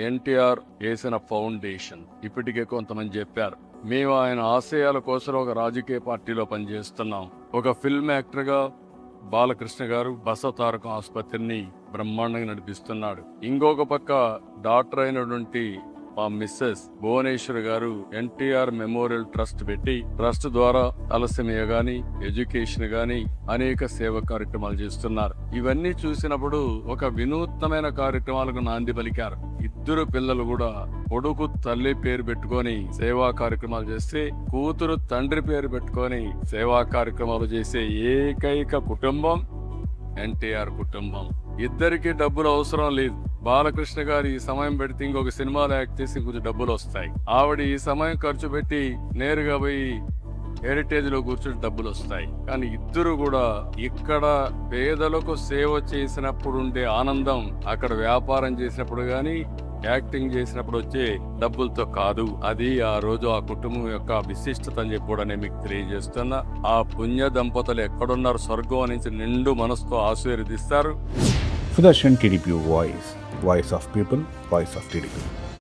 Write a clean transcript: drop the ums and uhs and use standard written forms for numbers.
ఎన్టీఆర్ వేసిన ఫౌండేషన్. ఇప్పటికే కొంతమంది చెప్పారు, మేము ఆయన ఆశయాల కోసం ఒక రాజకీయ పార్టీలో పనిచేస్తున్నాం. ఒక ఫిల్మ్ యాక్టర్ గా బాలకృష్ణ గారు బసవతారకం ఆసుపత్రిని బ్రహ్మాండంగా నడిపిస్తున్నాడు. ఇంకొక పక్క డాక్టర్ అయినటువంటి మా మిస్సెస్ భువనేశ్వర్ గారు ఎన్టీఆర్ మెమోరియల్ ట్రస్ట్ పెట్టి, ట్రస్ట్ ద్వారా తలసేమియా గాని, ఎడ్యుకేషన్ గాని అనేక సేవా కార్యక్రమాలు చేస్తున్నారు. ఇవన్నీ చూసినప్పుడు ఒక వినూత్నమైన కార్యక్రమాలకు నాంది పలికారు. ఇద్దరు పిల్లలు కూడా కొడుకు తల్లి పేరు పెట్టుకొని సేవా కార్యక్రమాలు చేస్తే, కూతురు తండ్రి పేరు పెట్టుకొని సేవా కార్యక్రమాలు చేసే ఏకైక కుటుంబం ఎన్టీఆర్ కుటుంబం. ఇద్దరికి డబ్బులు అవసరం లేదు. బాలకృష్ణ గారు ఈ సమయం పెడితే ఇంకొక సినిమాలో యాక్ట్ చేసి కొంచెం డబ్బులు వస్తాయి. ఆవిడ ఈ సమయం ఖర్చు పెట్టి నేరుగా పోయి హెరిటేజ్ లో కూర్చుని డబ్బులు వస్తాయి. కానీ ఇద్దరు కూడా ఇక్కడ పేదలకు సేవ చేసినప్పుడు ఉండే ఆనందం అక్కడ వ్యాపారం చేసినప్పుడు గాని, యాక్టింగ్ చేసినప్పుడు వచ్చే డబ్బులతో కాదు. అది ఆ రోజు ఆ కుటుంబం యొక్క విశిష్టత అని చెప్పి కూడా నేను మీకు తెలియజేస్తున్నా. ఆ పుణ్య దంపతులు ఎక్కడున్నారు, స్వర్గం నుంచి నిండు మనసుతో ఆశీర్వదిస్తారు. Sudarshan TDP Voice of People, Voice of TDP.